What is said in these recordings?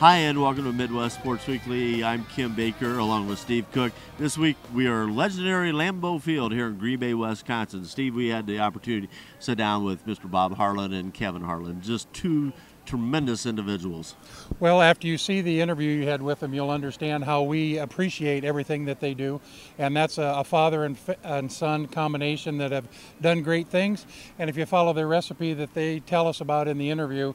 Hi, and welcome to Midwest Sports Weekly. I'm Kim Baker, along with Steve Cook. This week, we are legendary Lambeau Field here in Green Bay, Wisconsin. Steve, we had the opportunity to sit down with Mr. Bob Harlan and Kevin Harlan, just two tremendous individuals. Well, after you see the interview you had with them, you'll understand how we appreciate everything that they do. And that's a father and son combination that have done great things. And if you follow the recipe that they tell us about in the interview,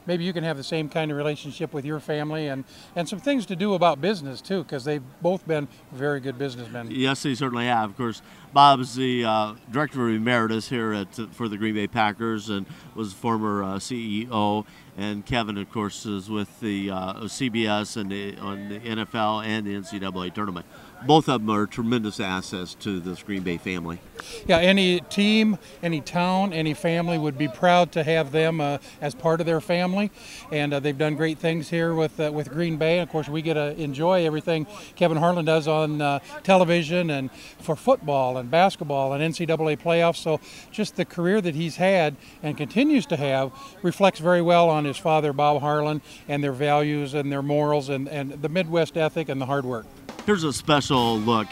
maybe you can have the same kind of relationship with your family and some things to do about business too, because they've both been very good businessmen. Yes, they certainly have. Of course, Bob is the director emeritus here for the Green Bay Packers and was former CEO. And Kevin, of course, is with the CBS and on the NFL and the NCAA tournament. Both of them are tremendous assets to this Green Bay family. Yeah, any team, any town, any family would be proud to have them as part of their family. And they've done great things here with Green Bay. And of course, we get to enjoy everything Kevin Harlan does on television and for football and basketball and NCAA playoffs. So just the career that he's had and continues to have reflects very well on his father, Bob Harlan, and their values and their morals and the Midwest ethic and the hard work. Here's a special look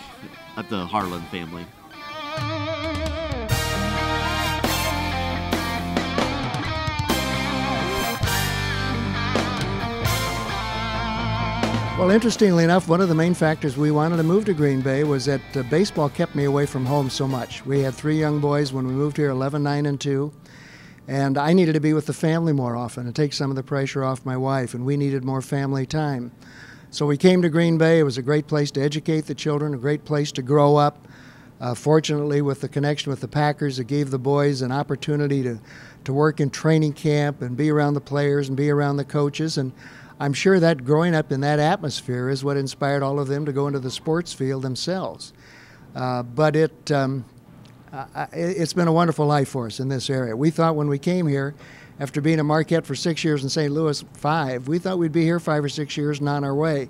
at the Harlan family. Well, interestingly enough, one of the main factors we wanted to move to Green Bay was that baseball kept me away from home so much. We had 3 young boys when we moved here, 11, 9, and 2. And I needed to be with the family more often and take some of the pressure off my wife, and we needed more family time. So we came to Green Bay. It was a great place to educate the children, a great place to grow up. Fortunately, with the connection with the Packers, it gave the boys an opportunity to work in training camp and be around the players and be around the coaches. And I'm sure that growing up in that atmosphere is what inspired all of them to go into the sports field themselves. But it's been a wonderful life for us in this area. We thought when we came here, after being at Marquette for 6 years and St. Louis 5, we thought we'd be here 5 or 6 years and on our way.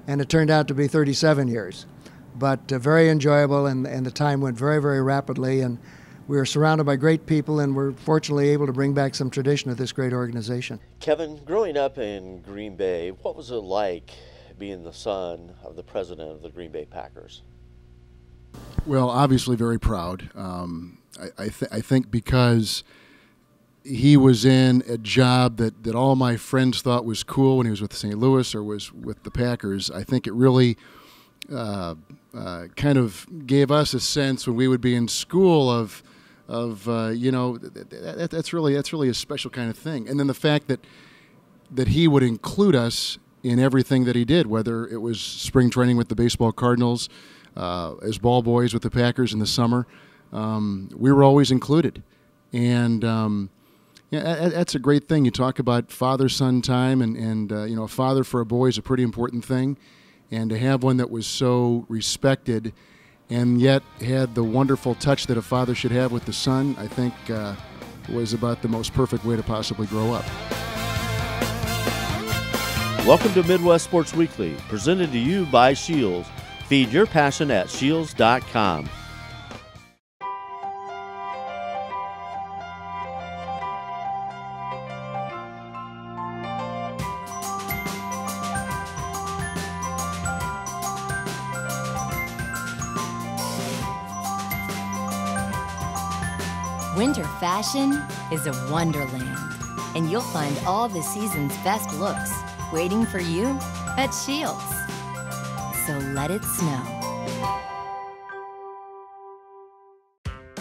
And it turned out to be 37 years. But very enjoyable, and the time went very, very rapidly. And we were surrounded by great people, and we're fortunately able to bring back some tradition of this great organization. Kevin, growing up in Green Bay, what was it like being the son of the president of the Green Bay Packers? Well, obviously very proud. I think because he was in a job that all my friends thought was cool when he was with St. Louis or was with the Packers. I think it really kind of gave us a sense when we would be in school of that's really a special kind of thing. And then the fact that he would include us in everything that he did, whether it was spring training with the baseball Cardinals, as ball boys with the Packers in the summer, we were always included. And yeah, that's a great thing. You talk about father-son time, and a father for a boy is a pretty important thing. And to have one that was so respected and yet had the wonderful touch that a father should have with the son, I think was about the most perfect way to possibly grow up. Welcome to Midwest Sports Weekly, presented to you by Shields. Feed your passion at shields.com. Winter fashion is a wonderland, and you'll find all the season's best looks waiting for you at Shields. So let it snow.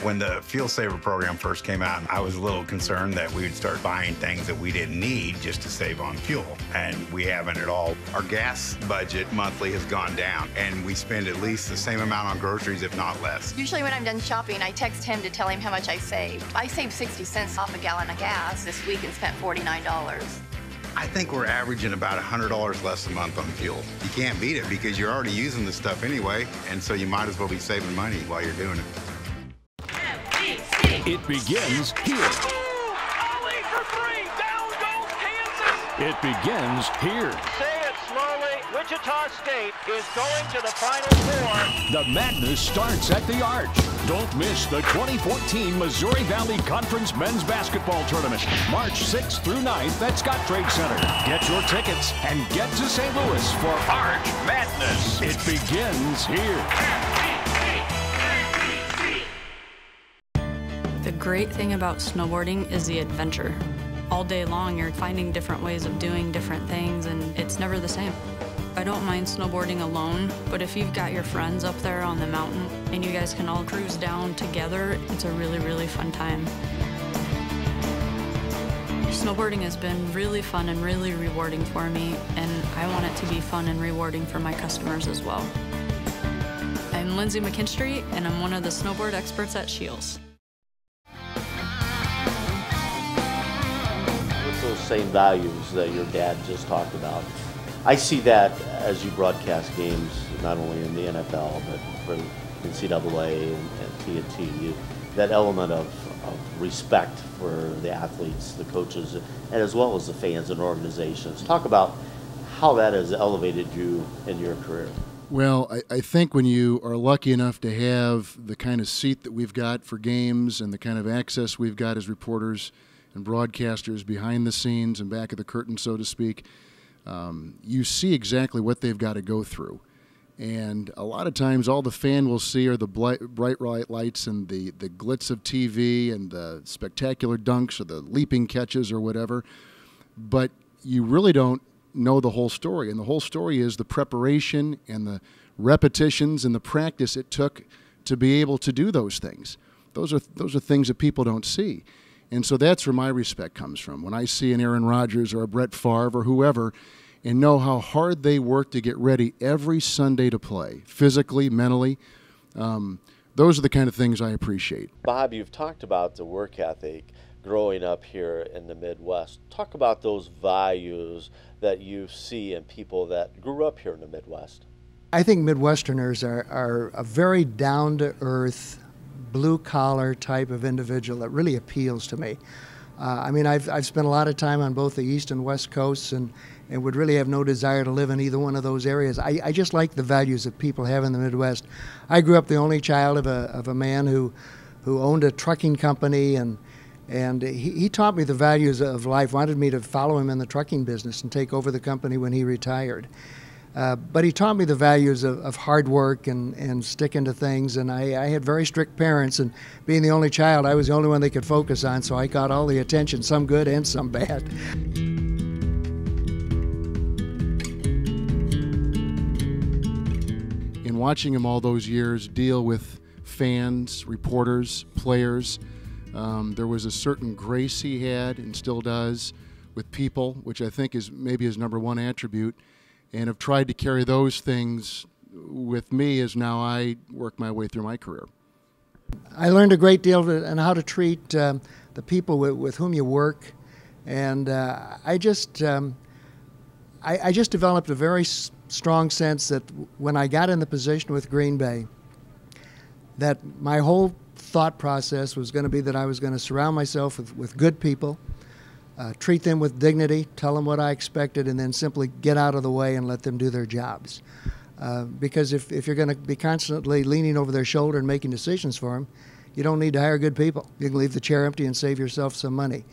When the Fuel Saver program first came out, I was a little concerned that we would start buying things that we didn't need just to save on fuel, and we haven't at all. Our gas budget monthly has gone down, and we spend at least the same amount on groceries, if not less. Usually when I'm done shopping, I text him to tell him how much I saved. I saved 60 cents off a gallon of gas this week and spent $49. I think we're averaging about $100 less a month on fuel. You can't beat it because you're already using the stuff anyway, and so you might as well be saving money while you're doing it. It begins here. It begins here. Say it slowly. Wichita State is going to the Final Four. The madness starts at the Arch. Don't miss the 2014 Missouri Valley Conference Men's Basketball Tournament, March 6th through 9th at Scott Trade Center. Get your tickets and get to St. Louis for Arch Madness. It begins here. The great thing about snowboarding is the adventure. All day long, you're finding different ways of doing different things, and it's never the same. I don't mind snowboarding alone, but if you've got your friends up there on the mountain and you guys can all cruise down together, it's a really, really fun time. Snowboarding has been really fun and really rewarding for me, and I want it to be fun and rewarding for my customers as well. I'm Lindsay McKinstry, and I'm one of the snowboard experts at Shields. With those same values that your dad just talked about, I see that as you broadcast games, not only in the NFL, but for NCAA and TNT, that element of respect for the athletes, the coaches, and as well as the fans and organizations. Talk about how that has elevated you in your career. Well, I think when you are lucky enough to have the kind of seat that we've got for games and the kind of access we've got as reporters and broadcasters behind the scenes and back of the curtain, so to speak, you see exactly what they've got to go through. And a lot of times all the fan will see are the bright lights and the glitz of TV and the spectacular dunks or the leaping catches or whatever. But you really don't know the whole story. And the whole story is the preparation and the repetitions and the practice it took to be able to do those things. Those are things that people don't see. And so that's where my respect comes from. When I see an Aaron Rodgers or a Brett Favre or whoever and know how hard they work to get ready every Sunday to play, physically, mentally, those are the kind of things I appreciate. Bob, you've talked about the work ethic growing up here in the Midwest. Talk about those values that you see in people that grew up here in the Midwest. I think Midwesterners are a very down-to-earth, blue-collar type of individual that really appeals to me. I've spent a lot of time on both the East and West Coasts and would really have no desire to live in either one of those areas. I just like the values that people have in the Midwest. I grew up the only child of a man who owned a trucking company, and he taught me the values of life, wanted me to follow him in the trucking business and take over the company when he retired. But he taught me the values of hard work and sticking to things, and I had very strict parents, and being the only child, I was the only one they could focus on, so I got all the attention, some good and some bad. In watching him all those years deal with fans, reporters, players, there was a certain grace he had and still does with people, which I think is maybe his number one attribute, and have tried to carry those things with me as now I work my way through my career. I learned a great deal on how to treat the people with whom you work, and I just developed a very strong sense that when I got in the position with Green Bay, that my whole thought process was going to be that I was going to surround myself with good people, treat them with dignity, tell them what I expected, and then simply get out of the way and let them do their jobs. Because if you're going to be constantly leaning over their shoulder and making decisions for them, you don't need to hire good people. You can leave the chair empty and save yourself some money.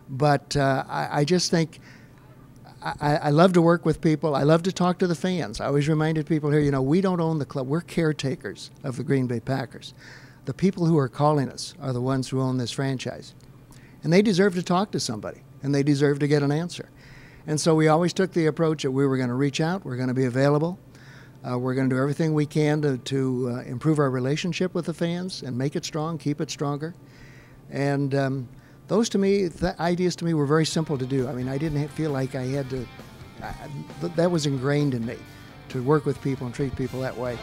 But I just think I love to work with people. I love to talk to the fans. I always reminded people here, we don't own the club. We're caretakers of the Green Bay Packers. The people who are calling us are the ones who own this franchise. And they deserve to talk to somebody, and they deserve to get an answer. And so we always took the approach that we were going to reach out, we're going to be available, we're going to do everything we can to improve our relationship with the fans and make it strong, keep it stronger. And those to me, the ideas to me were very simple to do. I didn't feel like I had to, that was ingrained in me, to work with people and treat people that way.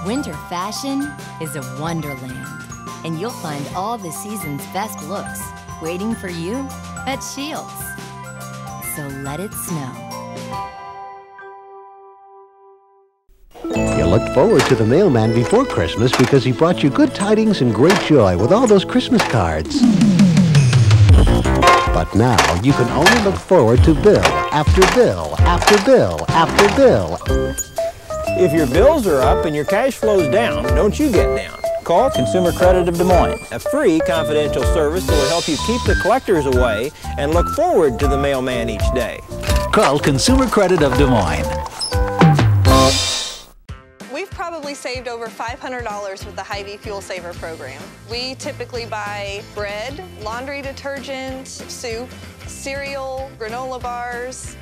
Winter fashion is a wonderland, and you'll find all the season's best looks waiting for you at Shields. So let it snow. You looked forward to the mailman before Christmas because he brought you good tidings and great joy with all those Christmas cards. But now you can only look forward to bill after bill after bill after bill. If your bills are up and your cash flow's down, don't you get down. Call Consumer Credit of Des Moines, a free confidential service that will help you keep the collectors away and look forward to the mailman each day. Call Consumer Credit of Des Moines. We've probably saved over $500 with the Hy-Vee Fuel Saver program. We typically buy bread, laundry detergent, soup, cereal, granola bars.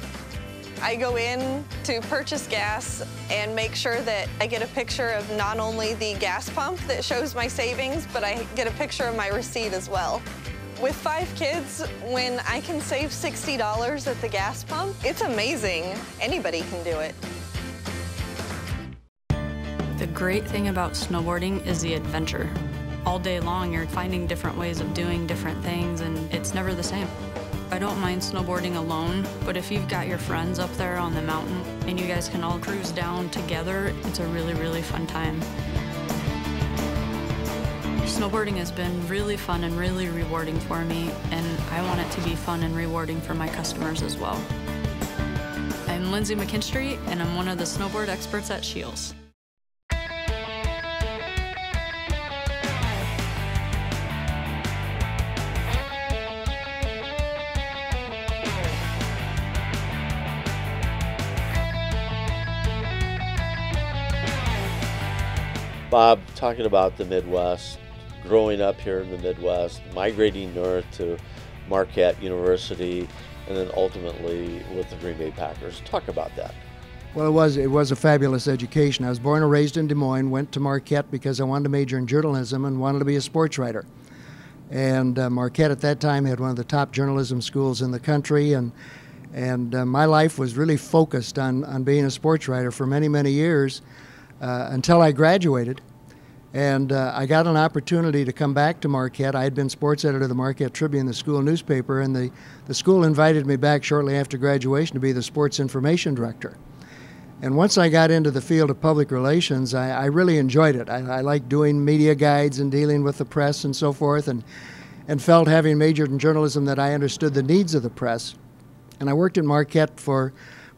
I go in to purchase gas and make sure that I get a picture of not only the gas pump that shows my savings, but I get a picture of my receipt as well. With 5 kids, when I can save $60 at the gas pump, it's amazing. Anybody can do it. The great thing about snowboarding is the adventure. All day long, you're finding different ways of doing different things, and it's never the same. I don't mind snowboarding alone, but if you've got your friends up there on the mountain and you guys can all cruise down together, it's a really, really fun time. Snowboarding has been really fun and really rewarding for me, and I want it to be fun and rewarding for my customers as well. I'm Lindsay McKinstry, and I'm one of the snowboard experts at Shields. Bob, talking about the Midwest, growing up here in the Midwest, migrating north to Marquette University, and then ultimately with the Green Bay Packers. Talk about that. Well, it was a fabulous education. I was born and raised in Des Moines, went to Marquette because I wanted to major in journalism and wanted to be a sports writer. And Marquette at that time had one of the top journalism schools in the country, and my life was really focused on being a sports writer for many, many years. Until I graduated, and I got an opportunity to come back to Marquette. I had been sports editor of the Marquette Tribune, the school newspaper, and the school invited me back shortly after graduation to be the sports information director. And once I got into the field of public relations, I really enjoyed it. I liked doing media guides and dealing with the press and so forth, and felt, having majored in journalism, that I understood the needs of the press. And I worked at Marquette for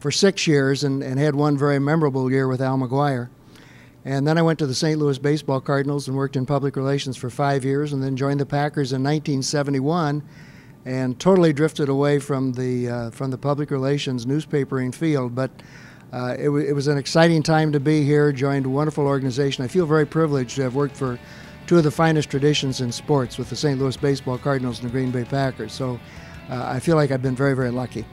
6 years and had one very memorable year with Al McGuire. And then I went to the St. Louis Baseball Cardinals and worked in public relations for 5 years, and then joined the Packers in 1971, and totally drifted away from the public relations newspapering field. But it was an exciting time to be here. Joined a wonderful organization. I feel very privileged to have worked for two of the finest traditions in sports, with the St. Louis Baseball Cardinals and the Green Bay Packers. So I feel like I've been very, very lucky.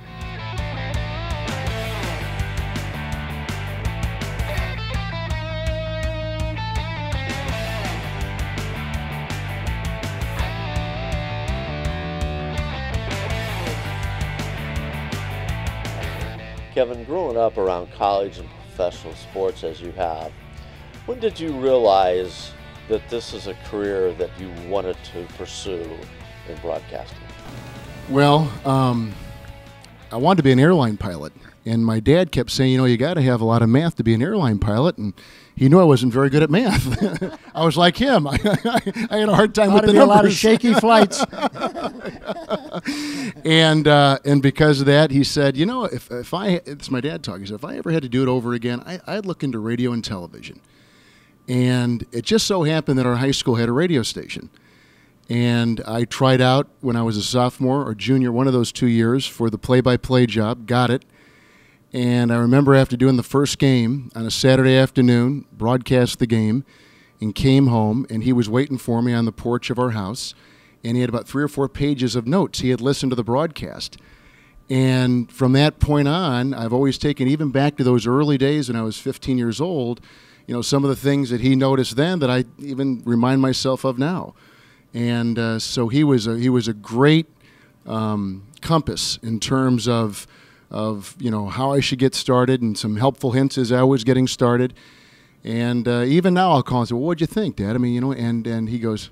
Kevin, growing up around college and professional sports as you have, when did you realize that this is a career that you wanted to pursue in broadcasting? Well, I wanted to be an airline pilot, and my dad kept saying, you got to have a lot of math to be an airline pilot, and he knew I wasn't very good at math. I was like him. I had a hard time with the numbers. A lot of shaky flights. And because of that, he said, if I, it's my dad talking, he said, if I ever had to do it over again, I'd look into radio and television. And it just so happened that our high school had a radio station. And I tried out when I was a sophomore or junior, one of those 2 years, for the play-by-play job, got it. And I remember after doing the first game on a Saturday afternoon, broadcast the game, and came home, and he was waiting for me on the porch of our house, and he had about 3 or 4 pages of notes. He had listened to the broadcast. And from that point on, I've always taken, even back to those early days when I was 15 years old, some of the things that he noticed then that I even remind myself of now. And so he was a great compass in terms of how I should get started, and some helpful hints as I was getting started. And even now I'll call and say, well, what'd you think, Dad? I mean, you know, and he goes,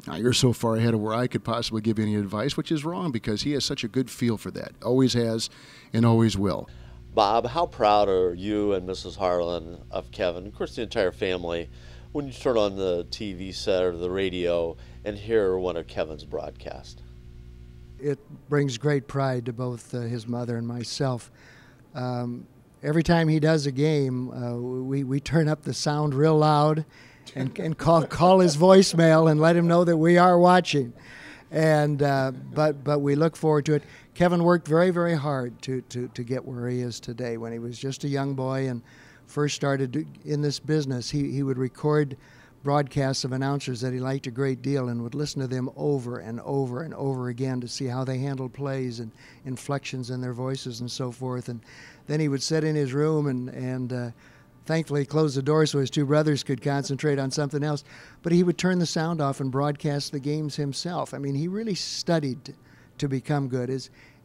oh, you're so far ahead of where I could possibly give you any advice, which is wrong because he has such a good feel for that. Always has and always will. Bob, how proud are you and Mrs. Harlan of Kevin, of course the entire family, when you turn on the TV set or the radio and hear one of Kevin's broadcasts? It brings great pride to both his mother and myself. Every time he does a game, we turn up the sound real loud and call his voicemail and let him know that we are watching. And but we look forward to it. Kevin worked very, very hard to get where he is today. When he was just a young boy and first started in this business, he would record broadcasts of announcers that he liked a great deal and would listen to them over and over and over again to see how they handled plays and inflections in their voices and so forth. And then he would sit in his room and thankfully close the door so his two brothers could concentrate on something else. But he would turn the sound off and broadcast the games himself. I mean, he really studied to become good.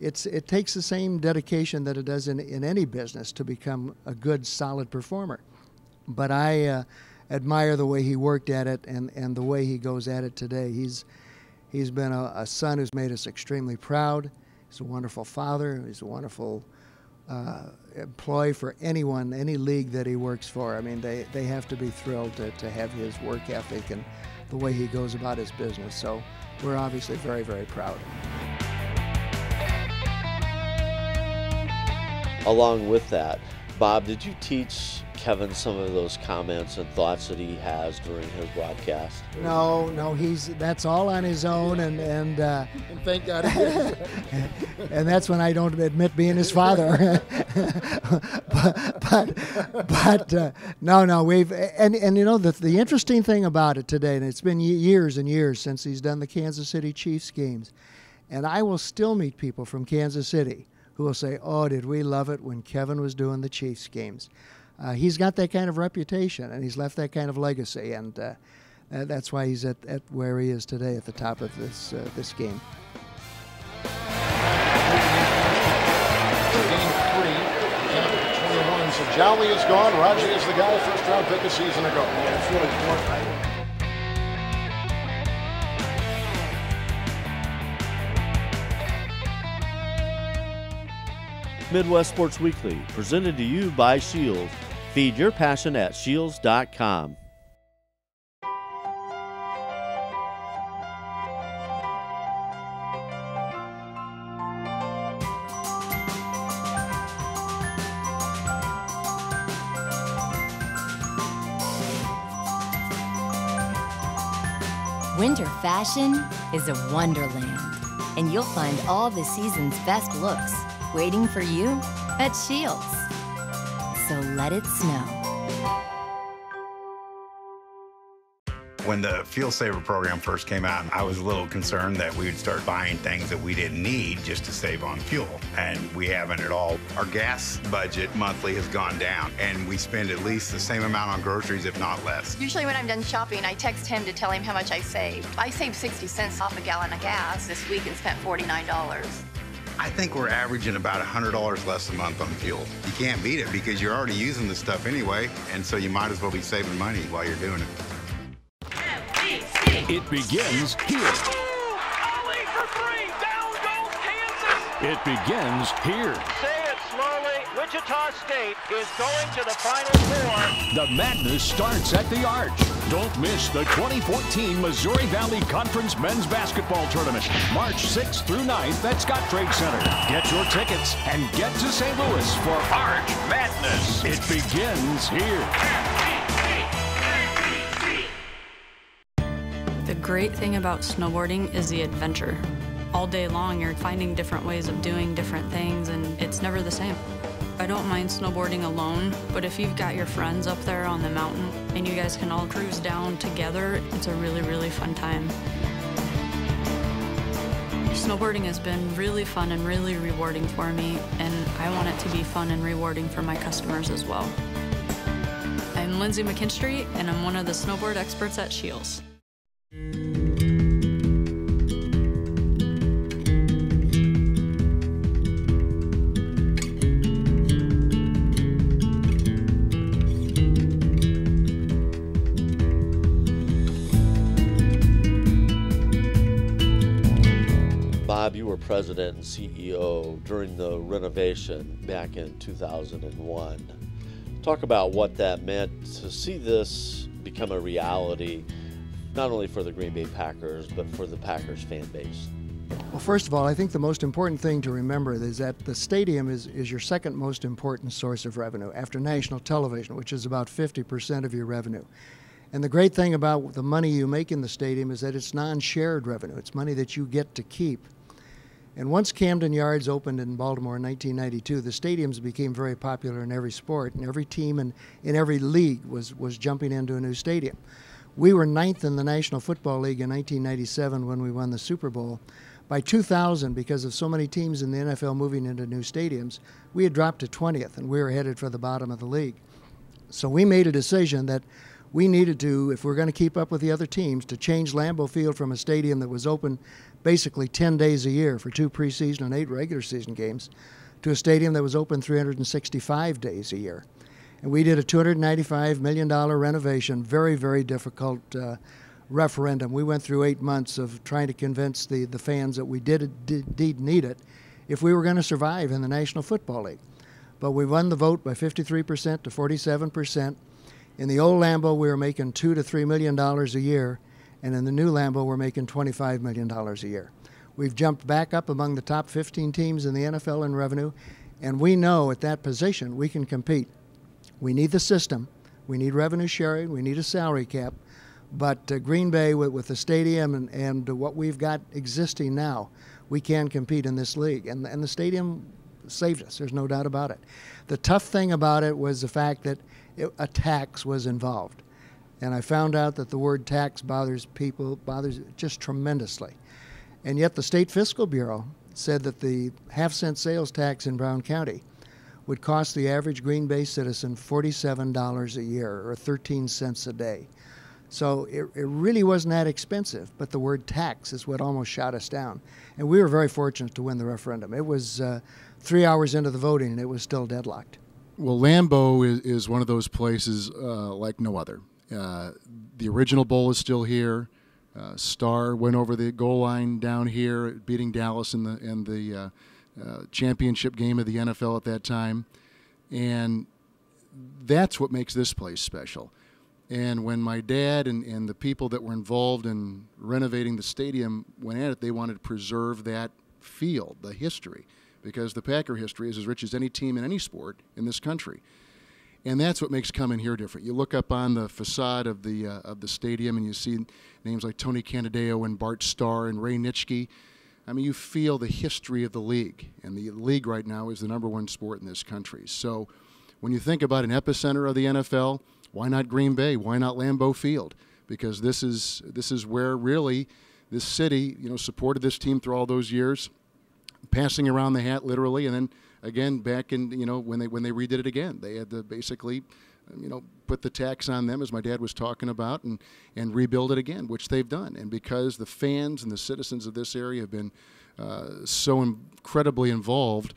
It takes the same dedication that it does in any business to become a good, solid performer. But I admire the way he worked at it and the way he goes at it today. He's been a son who's made us extremely proud. He's a wonderful father. He's a wonderful employee for anyone, any league that he works for. I mean, they have to be thrilled to have his work ethic and the way he goes about his business. So we're obviously very, very proud. Along with that, Bob, did you teach Kevin some of those comments and thoughts that he has during his broadcast? No, that's all on his own, and thank God he is. And that's when I don't admit being his father. but no, we've and you know the interesting thing about it today, and it's been years and years since he's done the Kansas City Chiefs games, and I will still meet people from Kansas City who will say, "Oh, did we love it when Kevin was doing the Chiefs games?" He's got that kind of reputation, and he's left that kind of legacy, and that's why he's at where he is today, at the top of this game. Game 3, 21. So Jolly is gone. Raji is the guy, first-round pick a season ago. Yeah, it's really important. Midwest Sports Weekly, presented to you by Shields. Feed your passion at shields.com. Winter fashion is a wonderland, and you'll find all the season's best looks waiting for you at Shields. So let it snow. When the Fuel Saver program first came out, I was a little concerned that we would start buying things that we didn't need just to save on fuel. And we haven't at all. Our gas budget monthly has gone down, and we spend at least the same amount on groceries, if not less. Usually when I'm done shopping, I text him to tell him how much I saved. I saved 60 cents off a gallon of gas this week and spent $49. I think we're averaging about $100 less a month on fuel. You can't beat it because you're already using the stuff anyway, and so you might as well be saving money while you're doing it. It begins here. Ollie for three. Down goes Kansas. It begins here. Say it slowly. Wichita State is going to the Final Four. The madness starts at the Arch. Don't miss the 2014 Missouri Valley Conference Men's Basketball Tournament, March 6th through 9th at Scott Trade Center. Get your tickets and get to St. Louis for Arch Madness. It begins here. The great thing about snowboarding is the adventure. All day long, you're finding different ways of doing different things, and it's never the same. I don't mind snowboarding alone, but if you've got your friends up there on the mountain and you guys can all cruise down together, it's a really, really fun time. Snowboarding has been really fun and really rewarding for me, and I want it to be fun and rewarding for my customers as well. I'm Lindsay McKinstry, and I'm one of the snowboard experts at Shields. were president and CEO during the renovation back in 2001. Talk about what that meant to see this become a reality, not only for the Green Bay Packers, but for the Packers fan base. Well, first of all, I think the most important thing to remember is that the stadium is your second most important source of revenue after national television, which is about 50% of your revenue. And the great thing about the money you make in the stadium is that it's non-shared revenue. It's money that you get to keep. And once Camden Yards opened in Baltimore in 1992, the stadiums became very popular in every sport, and every team in every league was jumping into a new stadium. We were 9th in the National Football League in 1997 when we won the Super Bowl. By 2000, because of so many teams in the NFL moving into new stadiums, we had dropped to 20th, and we were headed for the bottom of the league. So we made a decision that we needed to, if we're going to keep up with the other teams, to change Lambeau Field from a stadium that was open basically 10 days a year for 2 preseason and 8 regular season games to a stadium that was open 365 days a year. And we did a $295 million renovation, very, very difficult referendum. We went through 8 months of trying to convince the fans that we did indeed need it if we were going to survive in the National Football League. But we won the vote by 53% to 47%. In the old Lambeau, we were making $2 to $3 million a year, and in the new Lambeau, we're making $25 million a year. We've jumped back up among the top 15 teams in the NFL in revenue, and we know at that position we can compete. We need the system, we need revenue sharing, we need a salary cap, but Green Bay, with the stadium and what we've got existing now, we can compete in this league, and the stadium saved us, there's no doubt about it. The tough thing about it was the fact that a tax was involved. And I found out that the word tax bothers people, bothers just tremendously. And yet the State Fiscal Bureau said that the half-cent sales tax in Brown County would cost the average Green Bay citizen $47 a year, or 13 cents a day. So it really wasn't that expensive, but the word tax is what almost shot us down. And we were very fortunate to win the referendum. It was 3 hours into the voting, and it was still deadlocked. Well, Lambeau is one of those places like no other. The original bowl is still here. Star went over the goal line down here, beating Dallas in the championship game of the NFL at that time. And that's what makes this place special. And when my dad and the people that were involved in renovating the stadium went at it, they wanted to preserve that field, the history, because the Packer history is as rich as any team in any sport in this country. And that's what makes coming here different. You look up on the facade of the stadium and you see names like Tony Canadeo and Bart Starr and Ray Nitschke. I mean, you feel the history of the league. And the league right now is the #1 sport in this country. So when you think about an epicenter of the NFL, why not Green Bay? Why not Lambeau Field? Because this is where really this city, supported this team through all those years, passing around the hat literally, and then again back in when they redid it again, they had to basically put the tax on them, as my dad was talking about, and rebuild it again, which they've done. And because the fans and the citizens of this area have been so incredibly involved,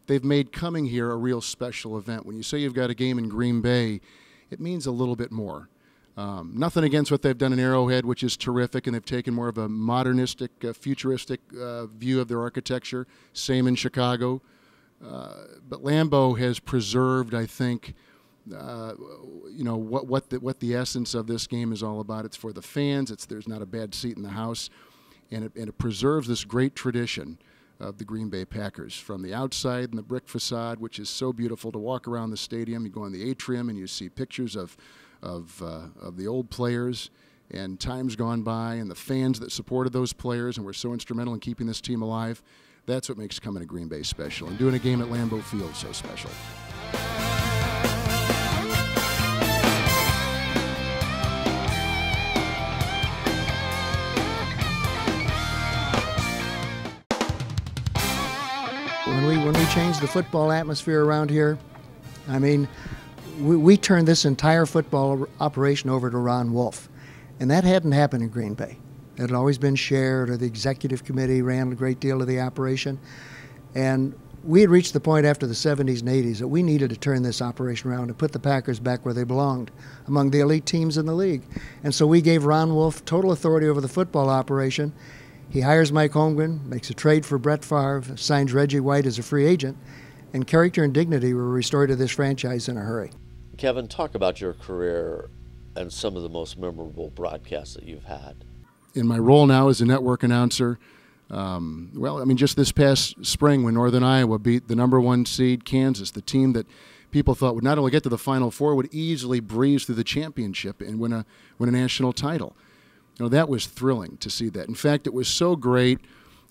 they've made coming here a real special event. When you say you've got a game in Green Bay, it means a little bit more. Nothing against what they've done in Arrowhead, which is terrific, and they've taken more of a modernistic, futuristic view of their architecture. Same in Chicago. But Lambeau has preserved, I think, what the essence of this game is all about. It's for the fans. There's not a bad seat in the house, and it preserves this great tradition of the Green Bay Packers. From the outside and the brick facade, which is so beautiful to walk around the stadium. You go in the atrium and you see pictures of the old players and times gone by, and the fans that supported those players and were so instrumental in keeping this team alive. That's what makes coming to Green Bay special, and doing a game at Lambeau Field so special. When we changed the football atmosphere around here, I mean, we turned this entire football operation over to Ron Wolf, and that hadn't happened in Green Bay. It had always been shared, or the executive committee ran a great deal of the operation. And we had reached the point after the 70s and 80s that we needed to turn this operation around and put the Packers back where they belonged, among the elite teams in the league. And so we gave Ron Wolf total authority over the football operation. He hires Mike Holmgren, makes a trade for Brett Favre, signs Reggie White as a free agent, and character and dignity were restored to this franchise in a hurry. Kevin, talk about your career and some of the most memorable broadcasts that you've had. In my role now as a network announcer, well, I mean, just this past spring when Northern Iowa beat the #1 seed Kansas, the team that people thought would not only get to the Final Four, would easily breeze through the championship and win a national title. You know, that was thrilling to see that. In fact, it was so great,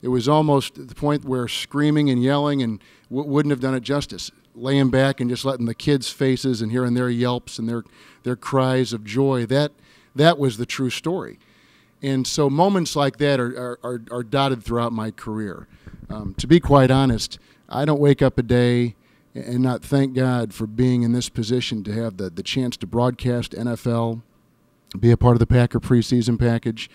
it was almost at the point where screaming and yelling and wouldn't have done it justice. Laying back and just letting the kids' faces and hearing their yelps and their cries of joy, that was the true story. And so moments like that are dotted throughout my career. To be quite honest, I don't wake up a day and not thank God for being in this position to have the chance to broadcast NFL, be a part of the Packer preseason package,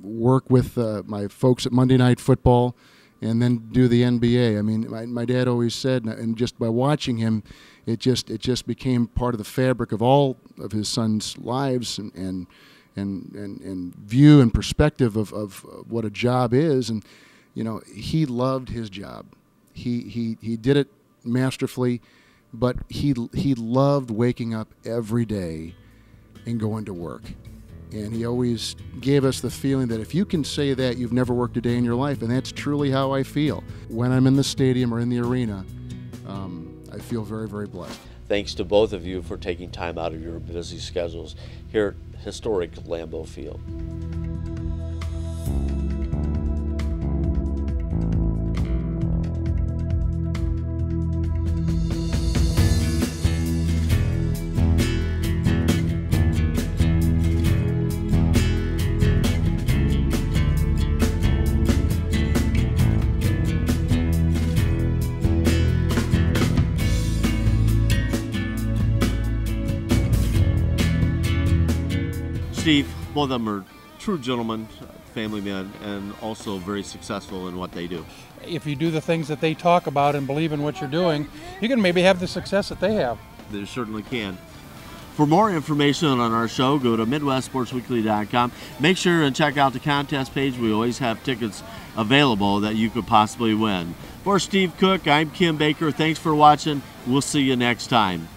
work with my folks at Monday Night Football, and then do the NBA. I mean, my dad always said, and just by watching him, it just became part of the fabric of all of his sons' lives and view and perspective of what a job is. And you know, he loved his job. He did it masterfully, but he loved waking up every day and going to work. And he always gave us the feeling that if you can say that, you've never worked a day in your life. And that's truly how I feel. When I'm in the stadium or in the arena, I feel very, very blessed. Thanks to both of you for taking time out of your busy schedules here at historic Lambeau Field. Steve, both of them are true gentlemen, family men, and also very successful in what they do. If you do the things that they talk about and believe in what you're doing, you can maybe have the success that they have. They certainly can. For more information on our show, go to MidwestSportsWeekly.com. Make sure and check out the contest page. We always have tickets available that you could possibly win. For Steve Cook, I'm Kim Baker. Thanks for watching. We'll see you next time.